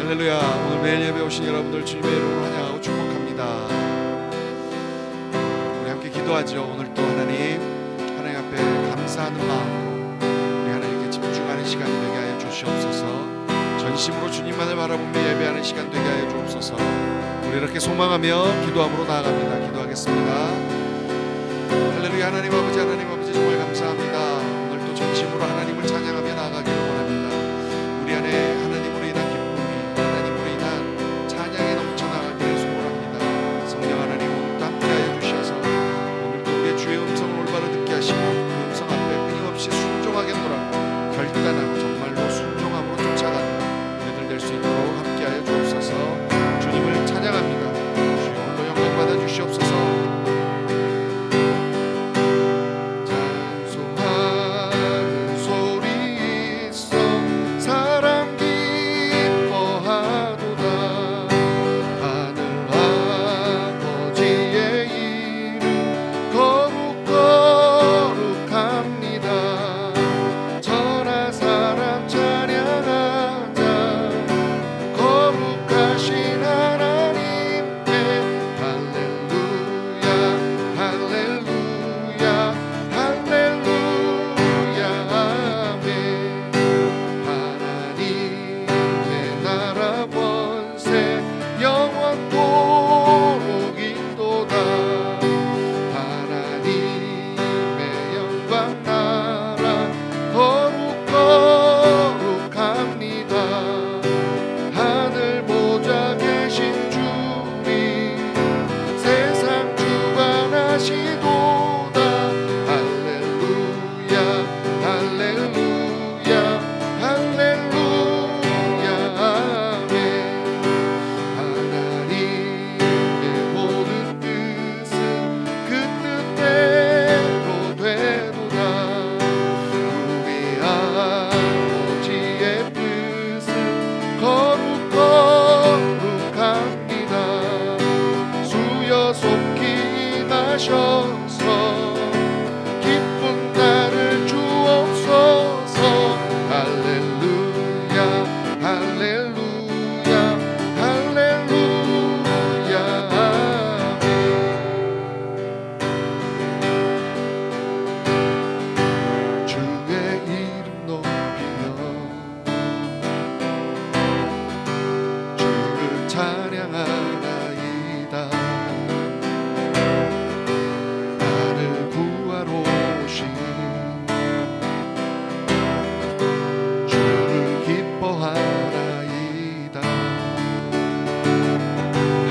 할렐루야. 오늘 매일 예배 오신 여러분들 주님의 이름으로 환영하고 축복합니다. 우리 함께 기도하죠. 오늘 또 하나님 앞에 감사하는 마음으로 우리 하나님께 집중하는 시간이 되게 하여 주시옵소서. 전심으로 주님만을 바라보며 예배하는 시간 되게 하여 주옵소서. 우리 이렇게 소망하며 기도함으로 나아갑니다. 기도하겠습니다. 할렐루야. 하나님 아버지 정말 감사합니다. 오늘 또 전심으로 하나님을 찬양하며 나아가기를 원합니다. 우리 안에 하나님으로 인한 기쁨이, 하나님으로 인한 찬양에 넘쳐나가기를 소원합니다. 성령 하나님 오늘도 함께하여 주셔서 오늘도 우리의 주의 음성을 올바로 듣게 하시고 그 음성 앞에 끊임없이 순종하겠노라고 결단하고 정말로 순종함으로 쫓아가는 우리들 될 수 있도록 함께하여 주옵소서. 주님을 찬양합니다. 주여 홀로 영광 받아 주시옵소서.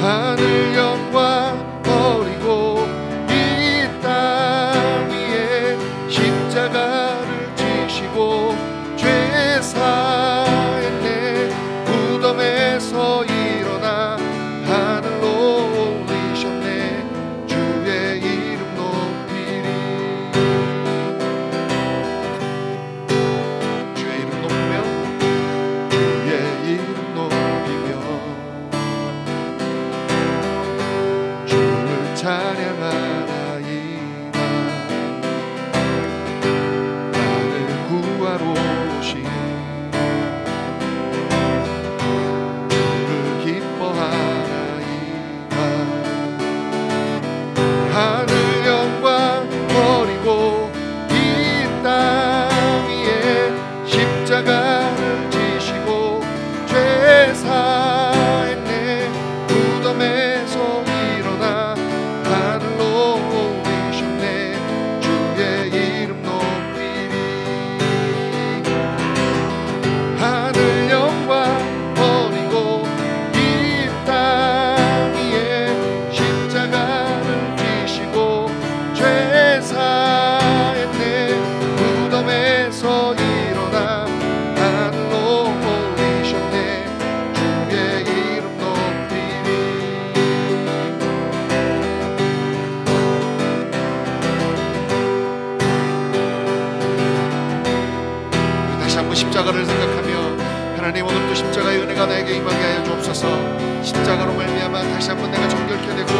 하늘 영광 버리고 이 땅 위에 십자가를 지시고 죄 사했네. 무덤에서 일어나 하늘로 올리셨네. 주의 이름 높이리. 주의 이름 높이며 주의 이름 높이며 찬양하나이다. 나를 구하러 오신 주를 기뻐하나이다. 하늘 영광 버리고 이 땅 위에 십자가를 지시고 죄 사했네. 무덤에서 일어나 하늘로 올리셨네. 주의 이름 높이리. 하늘 영광 버리고 이 땅 위에 십자가를 지시고 죄 사했네. 무덤에서 일어나 하늘로 올리셨네. 주의 이름 높이리. 다시 한번 십자가를 생각하며 하나님 오늘도 십자가의 은혜가 나에게 임하게 하여 주옵소서. 십자가로 말미암아 다시 한번 내가 정결케 되고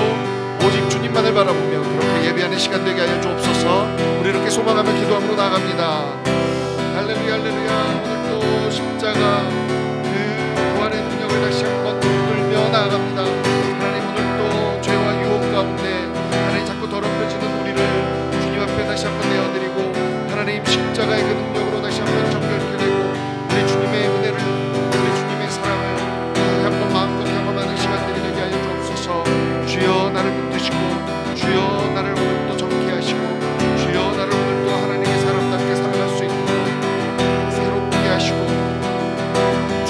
오직 주님만을 바라보며 그렇게 예배하는 시간 되게 하여 주옵소서. 우리 이렇게 소망하며 기도함으로 나아갑니다. 할렐루야 할렐루야. 오늘도 십자가 그 부활의 능력을 다시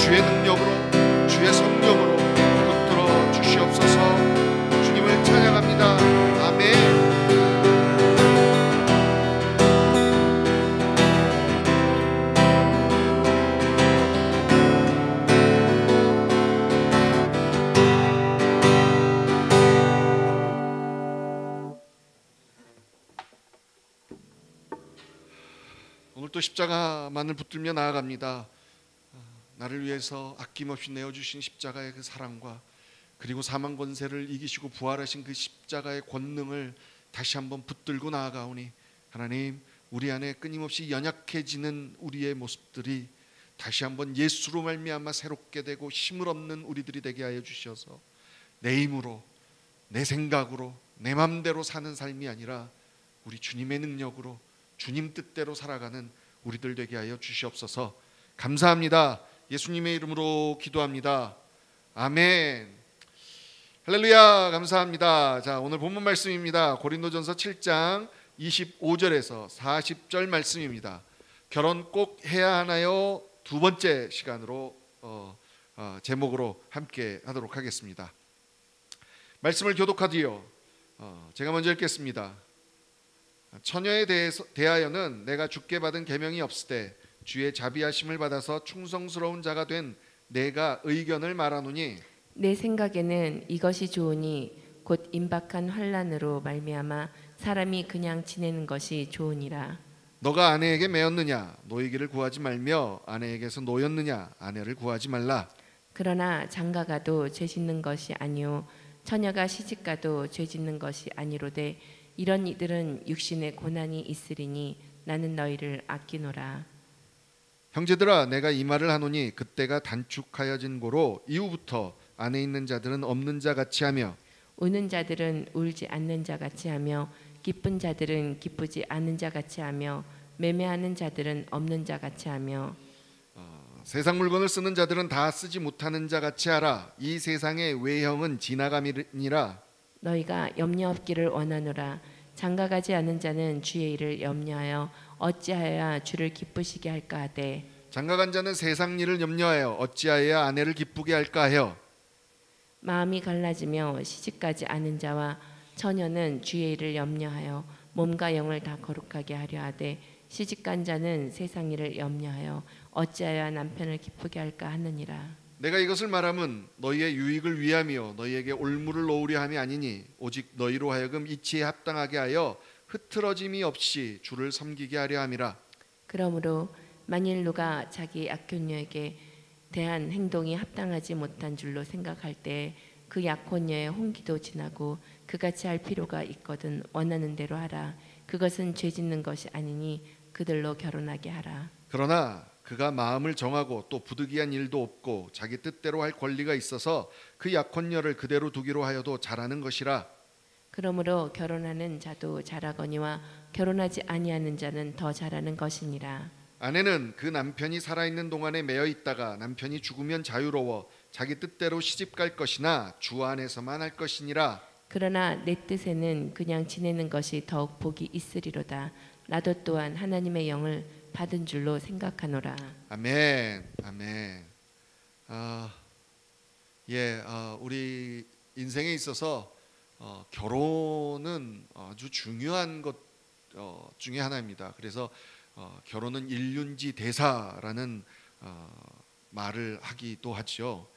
주의 능력으로 주의 성령으로 붙들어 주시옵소서. 주님을 찬양합니다. 아멘. 오늘 또 십자가만을 붙들며 나아갑니다. 나를 위해서 아낌없이 내어주신 십자가의 그 사랑과 그리고 사망 권세를 이기시고 부활하신 그 십자가의 권능을 다시 한번 붙들고 나아가오니 하나님, 우리 안에 끊임없이 연약해지는 우리의 모습들이 다시 한번 예수로 말미암아 새롭게 되고 힘을 얻는 우리들이 되게 하여 주셔서 내 힘으로 내 생각으로 내 맘대로 사는 삶이 아니라 우리 주님의 능력으로 주님 뜻대로 살아가는 우리들 되게 하여 주시옵소서. 감사합니다. 예수님의 이름으로 기도합니다. 아멘. 할렐루야. 감사합니다. 자, 오늘 본문 말씀입니다. 고린도전서 7장 25절에서 40절 말씀입니다. 결혼 꼭 해야 하나요? 두 번째 시간으로 제목으로 함께 하도록 하겠습니다. 말씀을 교독하디요. 제가 먼저 읽겠습니다. 처녀에 대하여는 내가 주께 받은 계명이 없으되 주의 자비하심을 받아서 충성스러운 자가 된 내가 의견을 말하노니 내 생각에는 이것이 좋으니 곧 임박한 환난으로 말미암아 사람이 그냥 지내는 것이 좋으니라. 너가 아내에게 매였느냐 노이기를 구하지 말며 아내에게서 노였느냐 아내를 구하지 말라. 그러나 장가가도 죄 짓는 것이 아니요 처녀가 시집가도 죄 짓는 것이 아니로되 이런 이들은 육신의 고난이 있으리니 나는 너희를 아끼노라. 형제들아, 내가 이 말을 하노니 그때가 단축하여진 고로 이후부터 안에 있는 자들은 없는 자 같이 하며 우는 자들은 울지 않는 자 같이 하며 기쁜 자들은 기쁘지 않은 자 같이 하며 매매하는 자들은 없는 자 같이 하며 세상 물건을 쓰는 자들은 다 쓰지 못하는 자 같이 하라. 이 세상의 외형은 지나감이니라. 너희가 염려 없기를 원하노라. 장가가지 않은 자는 주의 일을 염려하여 어찌하여야 주를 기쁘시게 할까 하되 장가간 자는 세상 일을 염려하여 어찌하여야 아내를 기쁘게 할까 하여 마음이 갈라지며 시집가지 않은 자와 처녀는 주의 일을 염려하여 몸과 영을 다 거룩하게 하려 하되 시집간 자는 세상 일을 염려하여 어찌하여야 남편을 기쁘게 할까 하느니라. 내가 이것을 말함은 너희의 유익을 위함이요 너희에게 올무를 놓으려 함이 아니니 오직 너희로 하여금 이치에 합당하게 하여 흐트러짐이 없이 주를 섬기게 하려 함이라. 그러므로 만일 누가 자기 악혼녀에게 대한 행동이 합당하지 못한 줄로 생각할 때 그 약혼녀의 혼기도 지나고 그같이 할 필요가 있거든 원하는 대로 하라. 그것은 죄 짓는 것이 아니니 그들로 결혼하게 하라. 그러나 그가 마음을 정하고 또 부득이한 일도 없고 자기 뜻대로 할 권리가 있어서 그 약혼녀를 그대로 두기로 하여도 잘하는 것이라. 그러므로 결혼하는 자도 잘하거니와 결혼하지 아니하는 자는 더 잘하는 것이니라. 아내는 그 남편이 살아있는 동안에 매여 있다가 남편이 죽으면 자유로워 자기 뜻대로 시집갈 것이나 주 안에서만 할 것이니라. 그러나 내 뜻에는 그냥 지내는 것이 더욱 복이 있으리로다. 나도 또한 하나님의 영을 받은 줄로 생각하노라. 아멘. 아멘. 우리 인생에 있어서 결혼은 아주 중요한 것 중에 하나입니다. 그래서 결혼은 일륜지 대사라는 말을 하기도 하죠.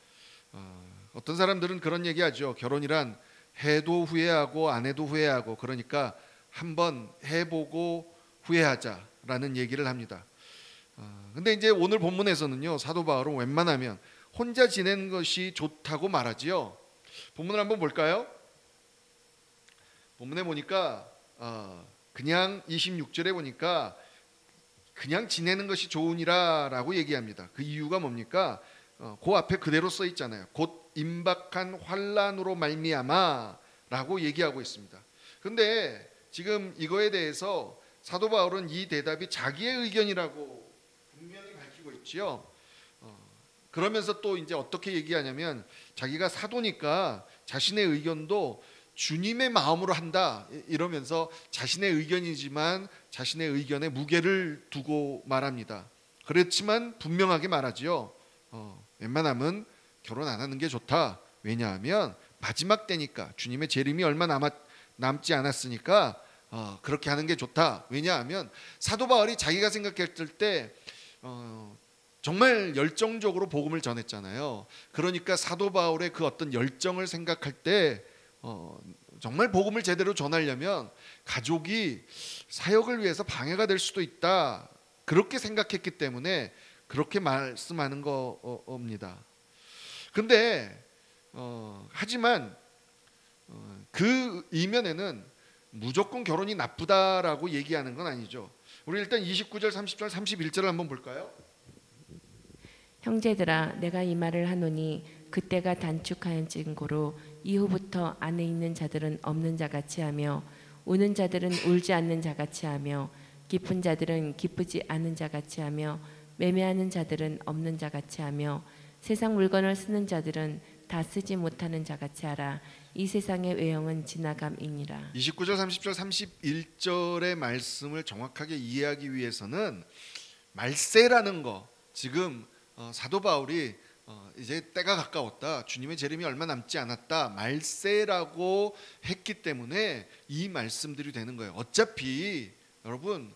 어떤 사람들은 그런 얘기하죠. 결혼이란 해도 후회하고 안 해도 후회하고 그러니까 한번 해보고 후회하자라는 얘기를 합니다. 근데 이제 오늘 본문에서는요, 사도 바울은 웬만하면 혼자 지내는 것이 좋다고 말하지요. 본문을 한번 볼까요? 본문에 보니까 그냥 26절에 보니까 그냥 지내는 것이 좋으니라라고 얘기합니다. 그 이유가 뭡니까? 그 앞에 그대로 써 있잖아요. 곧 임박한 환난으로 말미암아라고 얘기하고 있습니다. 근데 지금 이거에 대해서 사도 바울은 이 대답이 자기의 의견이라고 분명히 밝히고 있지요. 그러면서 또 이제 어떻게 얘기하냐면 자기가 사도니까 자신의 의견도 주님의 마음으로 한다 이러면서 자신의 의견이지만 자신의 의견에 무게를 두고 말합니다. 그렇지만 분명하게 말하지요. 웬만하면 결혼 안 하는 게 좋다. 왜냐하면 마지막 때니까 주님의 재림이 얼마 남지 않았으니까 그렇게 하는 게 좋다. 왜냐하면 사도 바울이 자기가 생각했을 때 정말 열정적으로 복음을 전했잖아요. 그러니까 사도 바울의 그 어떤 열정을 생각할 때 정말 복음을 제대로 전하려면 가족이 사역을 위해서 방해가 될 수도 있다. 그렇게 생각했기 때문에 그렇게 말씀하는 겁니다. 근데 하지만 그 이면에는 무조건 결혼이 나쁘다라고 얘기하는 건 아니죠. 우리 일단 29절, 30절, 31절을 한번 볼까요? 형제들아 내가 이 말을 하노니 그때가 단축하여 증거로 이후부터 안에 있는 자들은 없는 자같이 하며 우는 자들은 울지 않는 자같이 하며 기쁜 자들은 기쁘지 않은 자같이 하며 매매하는 자들은 없는 자같이 하며 세상 물건을 쓰는 자들은 다 쓰지 못하는 자같이 하라. 이 세상의 외형은 지나감이니라. 29절, 30절, 31절의 말씀을 정확하게 이해하기 위해서는 말세라는 거, 지금 사도 바울이 이제 때가 가까웠다, 주님의 재림이 얼마 남지 않았다, 말세라고 했기 때문에 이 말씀들이 되는 거예요. 어차피 여러분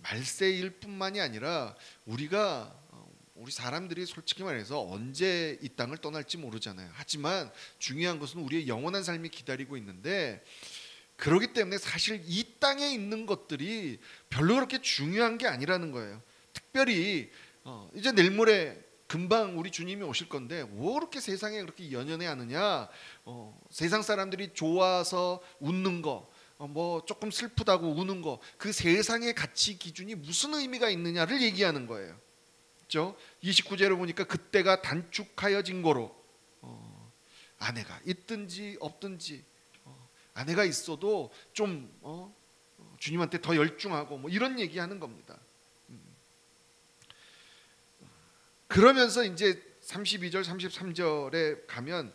말세일 뿐만이 아니라 우리 사람들이 솔직히 말해서 언제 이 땅을 떠날지 모르잖아요. 하지만 중요한 것은 우리의 영원한 삶이 기다리고 있는데, 그렇기 때문에 사실 이 땅에 있는 것들이 별로 그렇게 중요한 게 아니라는 거예요. 특별히 이제 내일 모레 금방 우리 주님이 오실 건데 왜 그렇게 세상에 그렇게 연연해 하느냐, 세상 사람들이 좋아서 웃는 거, 뭐 조금 슬프다고 우는 거, 그 세상의 가치 기준이 무슨 의미가 있느냐를 얘기하는 거예요. 그렇죠? 29절을 보니까 그때가 단축하여진 거로 아내가 있든지 없든지, 아내가 있어도 좀 주님한테 더 열중하고 뭐 이런 얘기하는 겁니다. 그러면서 이제 32절 33절에 가면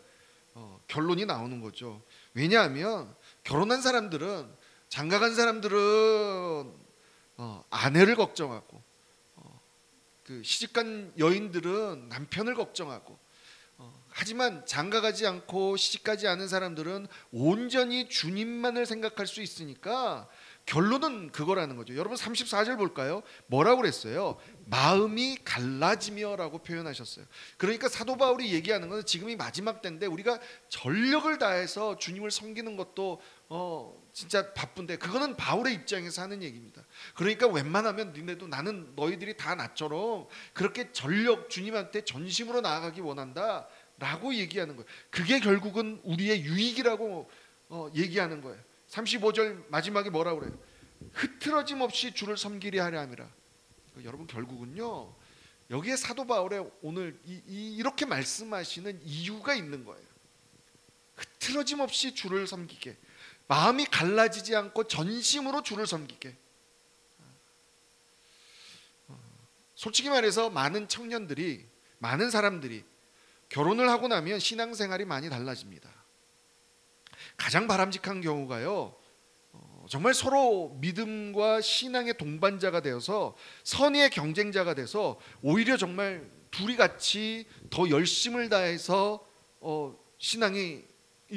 결론이 나오는 거죠. 왜냐하면 결혼한 사람들은, 장가간 사람들은 아내를 걱정하고, 그 시집간 여인들은 남편을 걱정하고, 하지만 장가가지 않고 시집가지 않은 사람들은 온전히 주님만을 생각할 수 있으니까 결론은 그거라는 거죠. 여러분 34절 볼까요? 뭐라고 그랬어요? 마음이 갈라지며라고 표현하셨어요. 그러니까 사도 바울이 얘기하는 것은 지금이 마지막 때인데 우리가 전력을 다해서 주님을 섬기는 것도 진짜 바쁜데, 그거는 바울의 입장에서 하는 얘기입니다. 그러니까 웬만하면 니네도 나는 너희들이 다 나처럼 그렇게 전력 주님한테 전심으로 나아가기 원한다 라고 얘기하는 거예요. 그게 결국은 우리의 유익이라고 얘기하는 거예요. 35절 마지막에 뭐라고 그래요? 흐트러짐 없이 주를 섬기려 하려 함이라. 여러분 결국은요, 여기에 사도 바울의 오늘 이렇게 말씀하시는 이유가 있는 거예요. 흐트러짐 없이 주를 섬기게, 마음이 갈라지지 않고 전심으로 주를 섬기게. 솔직히 말해서 많은 청년들이, 많은 사람들이 결혼을 하고 나면 신앙생활이 많이 달라집니다. 가장 바람직한 경우가요, 정말 서로 믿음과 신앙의 동반자가 되어서 선의의 경쟁자가 돼서 오히려 정말 둘이 같이 더 열심을 다해서 신앙이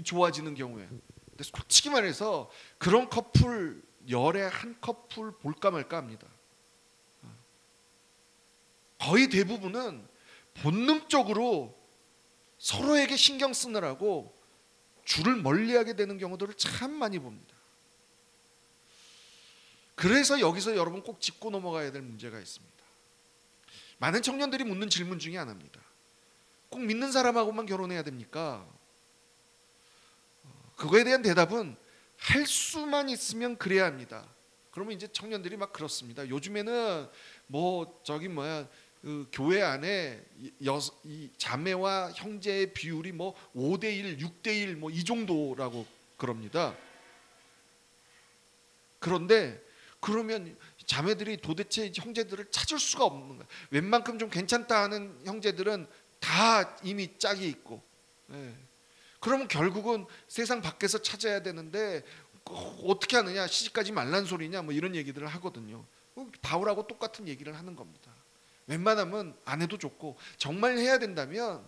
좋아지는 경우예요. 근데 솔직히 말해서 그런 커플 열에 한 커플 볼까 말까 합니다. 거의 대부분은 본능적으로 서로에게 신경 쓰느라고 주를 멀리하게 되는 경우들을 참 많이 봅니다. 그래서 여기서 여러분 꼭 짚고 넘어가야 될 문제가 있습니다. 많은 청년들이 묻는 질문 중에 하나입니다. 꼭 믿는 사람하고만 결혼해야 됩니까? 그거에 대한 대답은 할 수만 있으면 그래야 합니다. 그러면 이제 청년들이 막 그렇습니다. 요즘에는 그 교회 안에 이 자매와 형제의 비율이 5대1, 6대1 이 정도라고 그럽니다. 그런데 그러면 자매들이 도대체 형제들을 찾을 수가 없는 거예요. 웬만큼 좀 괜찮다 하는 형제들은 다 이미 짝이 있고, 그러면 결국은 세상 밖에서 찾아야 되는데 어떻게 하느냐, 시집가지 말란 소리냐, 이런 얘기들을 하거든요. 바울하고 똑같은 얘기를 하는 겁니다. 웬만하면 안 해도 좋고, 정말 해야 된다면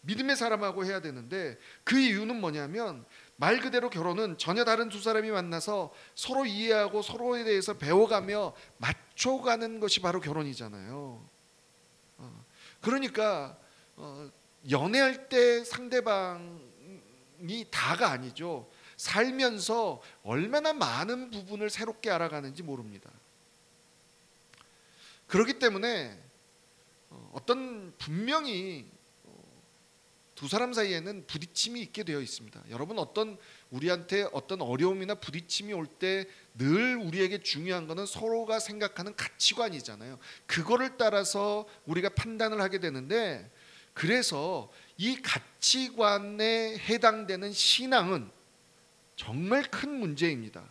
믿음의 사람하고 해야 되는데, 그 이유는 뭐냐면 말 그대로 결혼은 전혀 다른 두 사람이 만나서 서로 이해하고 서로에 대해서 배워가며 맞춰가는 것이 바로 결혼이잖아요. 그러니까 연애할 때 상대방이 다가 아니죠. 살면서 얼마나 많은 부분을 새롭게 알아가는지 모릅니다. 그렇기 때문에 분명히 두 사람 사이에는 부딪힘이 있게 되어 있습니다. 여러분, 우리한테 어떤 어려움이나 부딪힘이 올 때 늘 우리에게 중요한 것은 서로가 생각하는 가치관이잖아요. 그거를 따라서 우리가 판단을 하게 되는데, 그래서 이 가치관에 해당되는 신앙은 정말 큰 문제입니다.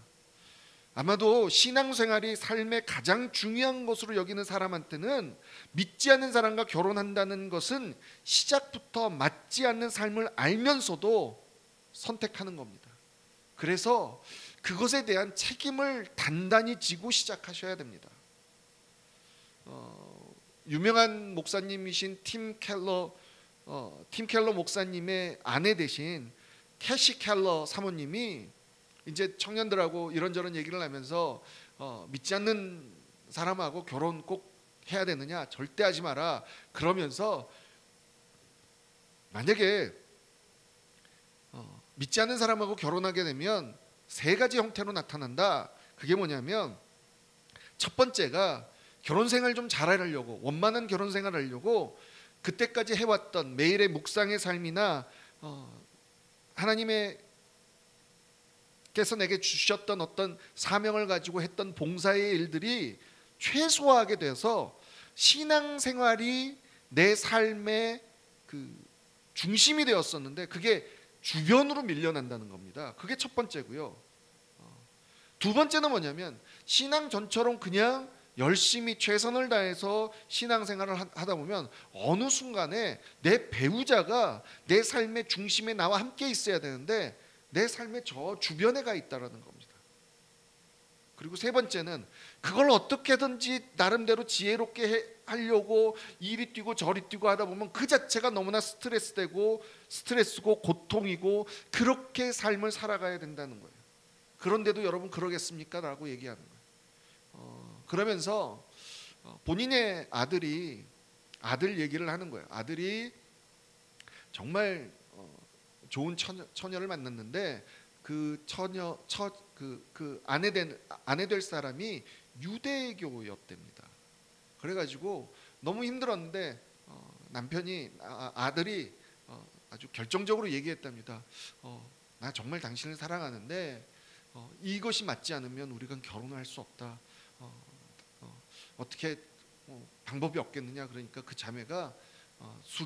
아마도 신앙생활이 삶의 가장 중요한 것으로 여기는 사람한테는 믿지 않는 사람과 결혼한다는 것은 시작부터 맞지 않는 삶을 알면서도 선택하는 겁니다. 그래서 그것에 대한 책임을 단단히 지고 시작하셔야 됩니다. 유명한 목사님이신 팀 켈러 목사님의 아내 되신 캐시 켈러 사모님이 이제 청년들하고 이런저런 얘기를 하면서 믿지 않는 사람하고 결혼 꼭 해야 되느냐, 절대 하지 마라 그러면서, 만약에 믿지 않는 사람하고 결혼하게 되면 세 가지 형태로 나타난다. 그게 뭐냐면, 첫 번째가 결혼 생활 좀 잘하려고, 원만한 결혼 생활 하려고 그때까지 해왔던 매일의 묵상의 삶이나 하나님의 께서 내게 주셨던 어떤 사명을 가지고 했던 봉사의 일들이 최소화하게 돼서 신앙생활이 내 삶의 그 중심이 되었었는데 그게 주변으로 밀려난다는 겁니다. 그게 첫 번째고요. 두 번째는 뭐냐면, 신앙 전처럼 그냥 열심히 최선을 다해서 신앙생활을 하다 보면 어느 순간에 내 배우자가 내 삶의 중심에 나와 함께 있어야 되는데 내 삶의 저 주변에 가 있다라는 겁니다. 그리고 세 번째는, 그걸 어떻게든지 나름대로 지혜롭게 하려고 이리 뛰고 저리 뛰고 하다 보면 그 자체가 너무나 스트레스고 고통이고, 그렇게 삶을 살아가야 된다는 거예요. 그런데도 여러분 그러겠습니까? 라고 얘기하는 거예요. 그러면서 본인의 아들 얘기를 하는 거예요. 아들이 정말 좋은 처녀를 만났는데 그 아내 될 사람이 유대교였답니다. 그래가지고 너무 힘들었는데 아들이 아주 결정적으로 얘기했답니다. 나 정말 당신을 사랑하는데 이것이 맞지 않으면 우리가 결혼할 수 없다. 어떻게 방법이 없겠느냐. 그러니까 그 자매가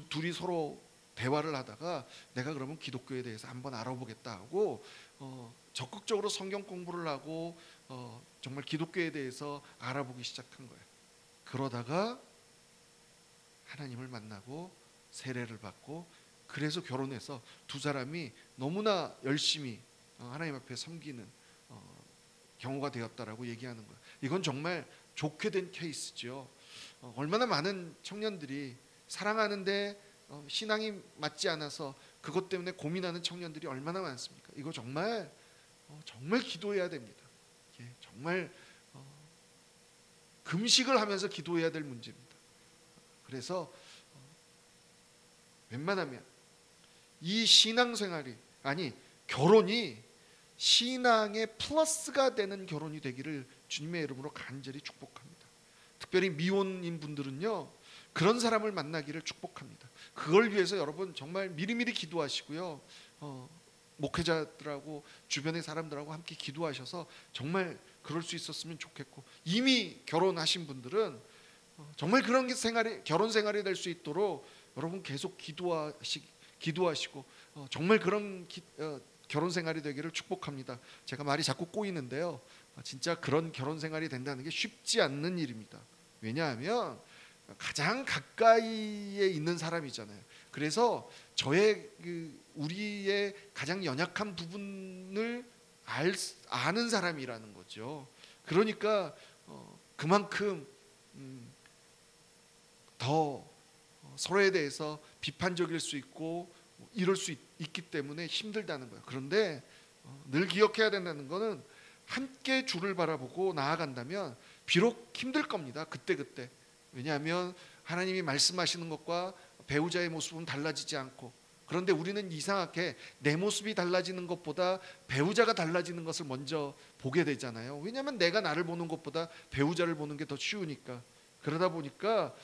둘이 서로 대화를 하다가, 내가 그러면 기독교에 대해서 한번 알아보겠다 하고 적극적으로 성경 공부를 하고 정말 기독교에 대해서 알아보기 시작한 거예요. 그러다가 하나님을 만나고 세례를 받고, 그래서 결혼해서 두 사람이 너무나 열심히 하나님 앞에 섬기는 경우가 되었다라고 얘기하는 거예요. 이건 정말 좋게 된 케이스죠. 얼마나 많은 청년들이 사랑하는데 신앙이 맞지 않아서 그것 때문에 고민하는 청년들이 얼마나 많습니까? 이거 정말 기도해야 됩니다. 정말 금식을 하면서 기도해야 될 문제입니다. 그래서 웬만하면 이 결혼이 신앙의 플러스가 되는 결혼이 되기를 주님의 이름으로 간절히 축복합니다. 특별히 미혼인 분들은요, 그런 사람을 만나기를 축복합니다. 그걸 위해서 여러분 정말 미리미리 기도하시고요, 목회자들하고 주변의 사람들하고 함께 기도하셔서 정말 그럴 수 있었으면 좋겠고, 이미 결혼하신 분들은 정말 그런 결혼 생활이 될 수 있도록 여러분 계속 기도하시고 정말 그런 결혼 생활이 되기를 축복합니다. 제가 말이 자꾸 꼬이는데요, 진짜 그런 결혼 생활이 된다는 게 쉽지 않는 일입니다. 왜냐하면 가장 가까이에 있는 사람이잖아요. 그래서 우리의 가장 연약한 부분을 아는 사람이라는 거죠. 그러니까 그만큼 더 서로에 대해서 비판적일 수 있고 이럴 수 있기 때문에 힘들다는 거예요. 그런데 늘 기억해야 된다는 거는 함께 주를 바라보고 나아간다면 비록 힘들 겁니다. 그때그때. 왜냐하면 하나님이 말씀하시는 것과 배우자의 모습은 달라지지 않고, 그런데 우리는 이상하게 내 모습이 달라지는 것보다 배우자가 달라지는 것을 먼저 보게 되잖아요. 왜냐하면 내가 나를 보는 것보다 배우자를 보는 게 더 쉬우니까. 그러다 보니까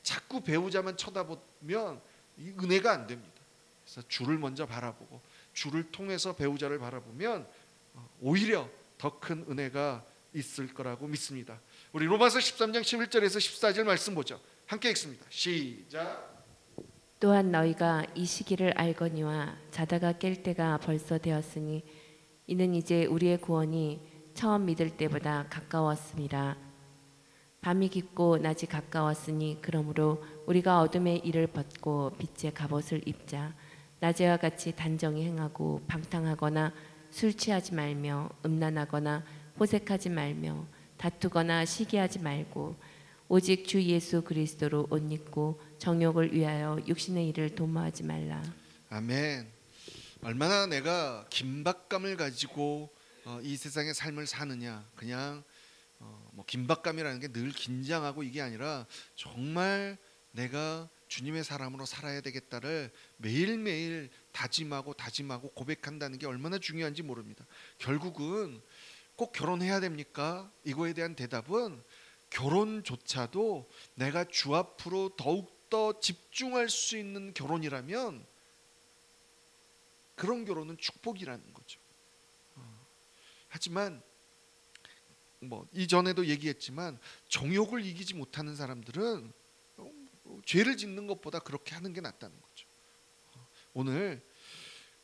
자꾸 배우자만 쳐다보면 이 은혜가 안 됩니다. 그래서 주를 먼저 바라보고 주를 통해서 배우자를 바라보면 오히려 더 큰 은혜가 있을 거라고 믿습니다. 우리 로마서 13장 11절에서 14절 말씀 보죠. 함께 읽습니다. 시작. 또한 너희가 이 시기를 알거니와 자다가 깰 때가 벌써 되었으니 이는 이제 우리의 구원이 처음 믿을 때보다 가까웠음이라. 밤이 깊고 낮이 가까웠으니 그러므로 우리가 어둠의 일을 벗고 빛의 갑옷을 입자. 낮에와 같이 단정히 행하고 방탕하거나 술 취하지 말며 음란하거나 호색하지 말며 다투거나 시기하지 말고 오직 주 예수 그리스도로 옷 입고 정욕을 위하여 육신의 일을 도모하지 말라. 아멘. 얼마나 내가 긴박감을 가지고 이 세상의 삶을 사느냐. 그냥 긴박감이라는 게 늘 긴장하고 이게 아니라 정말 내가 주님의 사람으로 살아야 되겠다를 매일매일 다짐하고 고백한다는 게 얼마나 중요한지 모릅니다. 결국은 꼭 결혼해야 됩니까? 이거에 대한 대답은 결혼조차도 내가 주 앞으로 더욱더 집중할 수 있는 결혼이라면 그런 결혼은 축복이라는 거죠. 하지만 이전에도 얘기했지만 정욕을 이기지 못하는 사람들은 죄를 짓는 것보다 그렇게 하는 게 낫다는 거죠. 오늘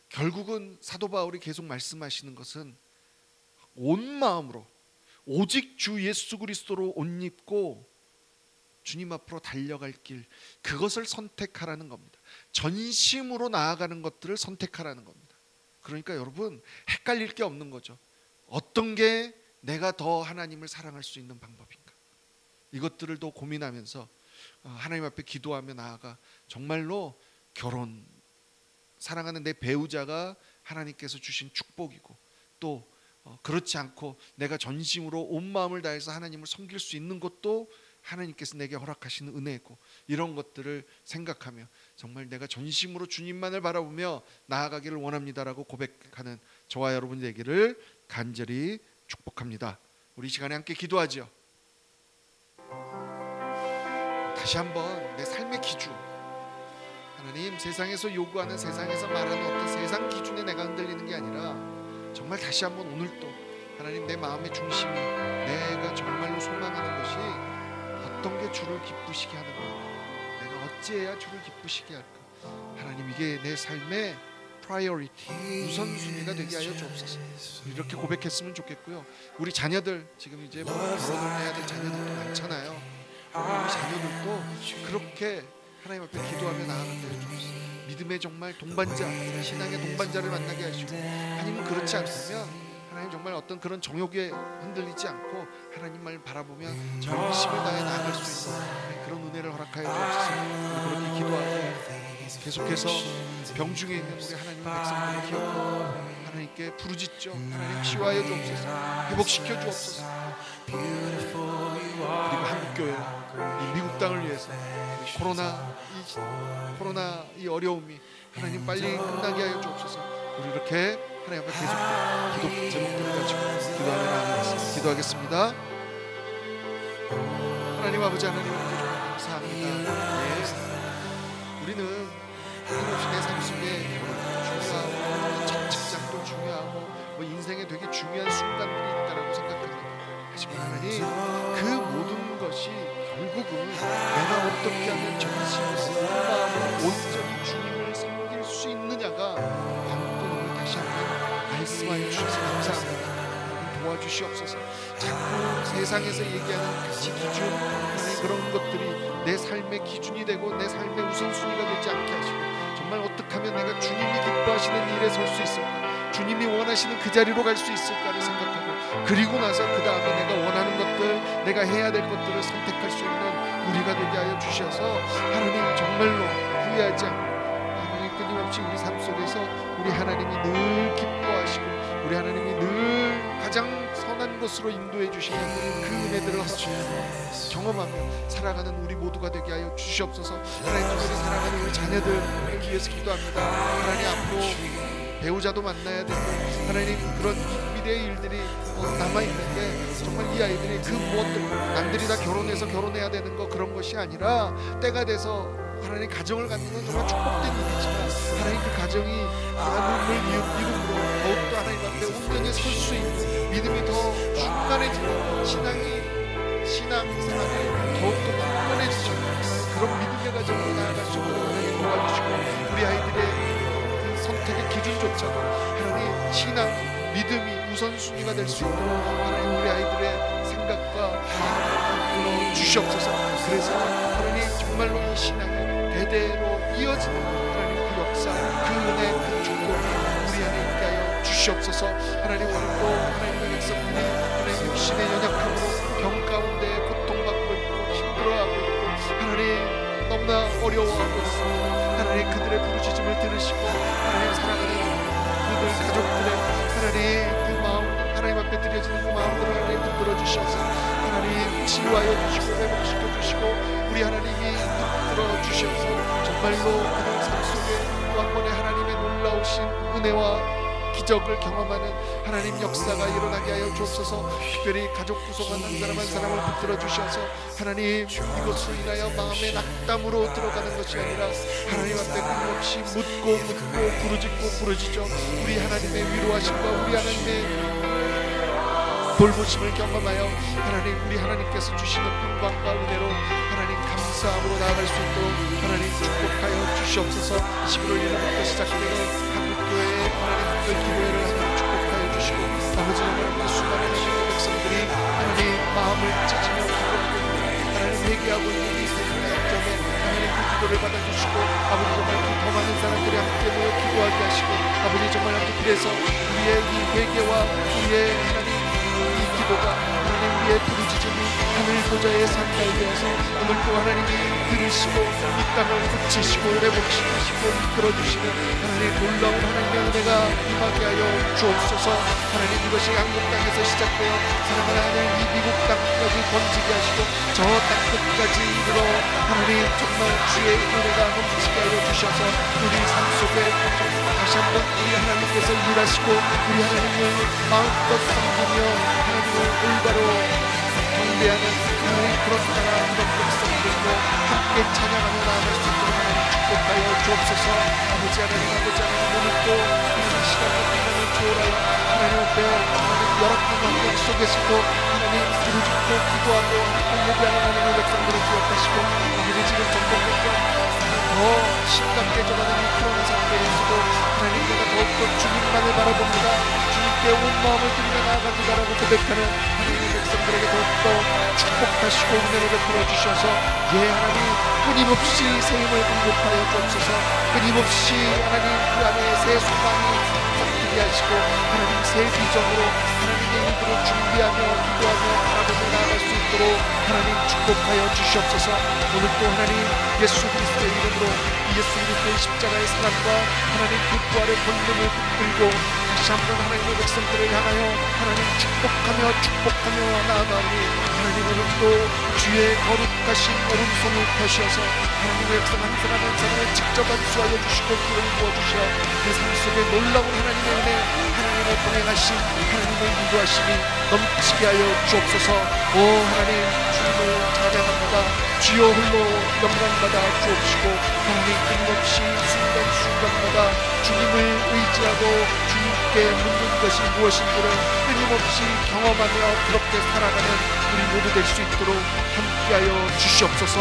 결국은 사도 바울이 계속 말씀하시는 것은 온 마음으로 오직 주 예수 그리스도로 옷 입고 주님 앞으로 달려갈 길, 그것을 선택하라는 겁니다. 전심으로 나아가는 것들을 선택하라는 겁니다. 그러니까 여러분 헷갈릴 게 없는 거죠. 어떤 게 내가 더 하나님을 사랑할 수 있는 방법인가, 이것들을 더 고민하면서 하나님 앞에 기도하며 나아가 정말로 결혼, 사랑하는 내 배우자가 하나님께서 주신 축복이고, 또 그렇지 않고 내가 전심으로 온 마음을 다해서 하나님을 섬길 수 있는 것도 하나님께서 내게 허락하시는 은혜고, 이런 것들을 생각하며 정말 내가 전심으로 주님만을 바라보며 나아가기를 원합니다라고 고백하는 저와 여러분 되기를 간절히 축복합니다. 우리 이 시간에 함께 기도하죠. 다시 한번 내 삶의 기준, 하나님, 세상에서 요구하는, 세상에서 말하는 어떤 세상 기준에 내가 흔들리는 게 아니라 정말 다시 한번 오늘도 하나님, 내 마음의 중심이 내가 정말로 소망하는 것이 어떤 게 주를 기쁘시게 하는가, 내가 어찌해야 주를 기쁘시게 할까. 하나님, 이게 내 삶의 프라이어리티, 우선순위가 되게 하여 주옵소서. 이렇게 고백했으면 좋겠고요. 우리 자녀들, 지금 이제 결혼을 해야 될 자녀들도 많잖아요. 우리 자녀들도 그렇게 하나님 앞에 기도하며 나아가게 해주옵소서. 믿음의 정말 동반자, 신앙의 동반자를 만나게 하시고, 아니면 그렇지 않다면 하나님 정말 어떤 그런 정욕에 흔들리지 않고 하나님만을 바라보며 전심을 다해 나아갈 수 있는 그런 은혜를 허락하여 주옵소서. 우리 그렇게 기도하고 계속해서 병중에 있는 우리 하나님의 백성들을 기억하고 하나님께 부르짖죠. 하나님, 치유하여 주옵소서. 회복시켜 주옵소서. 그리고 한국교회, 이 미국 땅을 위해서 코로나 이 어려움이 하나님 빨리 끝나게 하여 주옵소서. 우리 이렇게 하나님 앞에 계속 기도 제목들을 가지고 기도하며 나아가겠습니다. 기도하겠습니다. 하나님 아버지, 하나님 정말 감사합니다. 우리는 끊임없이 내 삶 속에 중요하고 첫 직장도 중요하고 인생에 되게 중요한 순간들이 있다라고 생각합니다. 하지만 하나님, 그 모든 것이 결국은 내가 어떻게 하면 전심으로 마음으로 온전히 주님을 섬길 수 있느냐가 오늘 다시 한번 말씀하여 주셔서 감사합니다. 도와주시옵소서. 자꾸 세상에서 얘기하는 가치 기준, 그런 것들이 내 삶의 기준이 되고 내 삶의 우선순위가 되지 않게 하시고, 정말 어떻게 하면 내가 주님이 기뻐하시는 일에 설 수 있을까, 주님이 원하시는 그 자리로 갈 수 있을까를 생각하고, 그리고 나서 그 다음에 내가 원하는 것들, 내가 해야 될 것들을 선택할 수 있는 우리가 되게 하여 주셔서 하나님 정말로 후회하지 않고 하나님 끊임없이 우리 삶 속에서 우리 하나님이 늘 기뻐하시고 우리 하나님이 늘 가장 선한 것으로 인도해 주시는 그 은혜들을 경험하며 살아가는 우리 모두가 되게 하여 주시옵소서. 하나님 우리 사랑하는 우리 자녀들을 위해서 기도합니다. 하나님 앞으로 배우자도 만나야 되고 하나님 그런 미래의 일들이 남아있는데 정말 이 아이들이 그 무엇도 남들이 다 결혼해서 결혼해야 되는 거 그런 것이 아니라 때가 돼서 하나님 가정을 갖는 건 정말 축복된 일이지만 하나님 그 가정이 하나님을 이름으로 더욱더 하나님 앞에 온전히 설 수 있는 믿음이 더 충만해지고 신앙생활이 더욱더 충만해지시고 그런 믿음의 가정으로 나아갈 수 있도록 하나님 도와주시고 우리 아이들의 그 선택의 기준조차도 하나님 신앙 믿음이 우선순위가 될 수 있도록 하나님 우리 아이들의 생각과 마음을 주시옵소서. 그래서 하나님 정말로 이 신앙이 대대로 이어지는 하나님 그 역사 그 은혜 그 축복 우리 안에 있게 하여 주시옵소서. 하나님 오늘도 하나님의 백성들이 하나님 육신의 연약함으로 병 가운데 고통받고 있고 힘들어하고 있고 하나님 너무나 어려워하고 있습니다. 하나님 그들의 부르짖음을 들으시고 하나님 사랑하는 그들 가족들의 하나님 그 마음 하나님 앞에 드려지는 그 마음들을 하나님 붙들어 주셔서 하나님 치유하여 주시고 회복시켜 주시고 우리 하나님이 붙들어 주셔서 정말로 그들 삶 속에 또 한 번의 하나님의 놀라우신 은혜와 기적을 경험하는 하나님 역사가 일어나게 하여 주옵소서. 특별히 가족 구성원 한 사람 한 사람을 붙들어 주셔서 하나님 이것으로 인하여 마음의 낙담으로 들어가는 것이 아니라 하나님 앞에 끊임없이 묻고 부르짖죠. 우리 하나님의 위로하심과 우리 하나님의 돌보심을 경험하여 하나님 우리 하나님께서 주시는 평강과 은혜로 하나님 감사함으로 나아갈 수 있도록 하나님 축복하여 주시옵소서. 11월 1일부터 시작되는 한국교회의 하나님 기도회를 하나님 축복하여 주시고 아버지 하나님 수많은 하나님의 백성들이 하나님 마음을 찾으며 하나님 회개하고 있는 이 시점에 하나님 그 기도를 받아주시고 아버지 정말 더 많은 사람들이 함께 모여 기도하게 하시고 아버지 정말 함께 그래서 우리의 이 회개와 우리의 하나님 이 기도가 하나님 우리의 부르짖음이 하늘 보좌에 상달되어서 오늘 또 하나님이 들으시고 이 땅을 고치시고 회복시키시고 이끌어주시는 하나님 놀라운 하나님의 은혜가 임하게 하여 주옵소서. 하나님 이것이 한국 땅에서 시작되어 사랑하는 하나님 이 미국 땅까지 번지게 하시고 저 땅 끝까지 이르러 하나님 정말 주의 은혜가 넘치게 하여 주셔서 우리 삶 속에 다시 한번 우리 하나님께서 일하시고 우리 하나님을 마음껏 섬기며 하나님을 올바로 경배하는 하나님 그런 나라 그런 백성들과 함께 찬양하며 나아갈 수 있도록 하나님 축복하여 주옵소서. 아버지 하나님 오늘 또 이런 시간과 시간을 초월하여 하나님 앞에 하나님 열악한 환경 속에서도 하나님 부르짖고 기도하고 예배하는 하나님의 백성들을 기억하시고 아버지 지금 전국적으로 더 심각해져가는 이 코로나 상태에서도 하나님 내가 더욱더 주님만을 바라봅니다. 주님께 온 마음을 드리며 나아갑니다라고 고백하는 하나님의 백성들에게 더욱더 축복하시고 은혜를 베풀어 주셔서 하나님 끊임없이 새 힘을 공급하여 주옵소서. 끊임없이 하나님 그 안에 새 소망이 싹트게 하시고 하나님 새 비전으로 하나님의 일들을 준비하며 기도하며 바라보며 나아갈 수 있도록 하나님 축복하여 주시옵소서. 오늘 또 하나님 예수 그리스도의 이름으로 예수 그리스도의 십자가의 사랑과 하나님 그 부활의 권능을 붙들고 다시 한번 하나님의 백성들을 향하여 하나님 축복하며 나아가오니 하나님 오늘 또 주의 거룩하신 오른손을 펴셔서 하나님의 백성 한 사람 한 사람을 직접 안수하여 주시고 구원을 부어주셔 그 삶 속에 놀라운 하나님의 은혜 하나님의 동행하심 하나님의 인도하심이 넘치게 하여 주옵소서. 오 하나님 주님을 찬양합니다. 주여 홀로 영광받아 주옵시고 하나님 끊임없이 순간순간마다 주님을 의지하고 주님께 묻는 것이 무엇인지를 끊임없이 경험하며 그렇게 살아가는 우리 모두 될 수 있도록 함께하여 주시옵소서.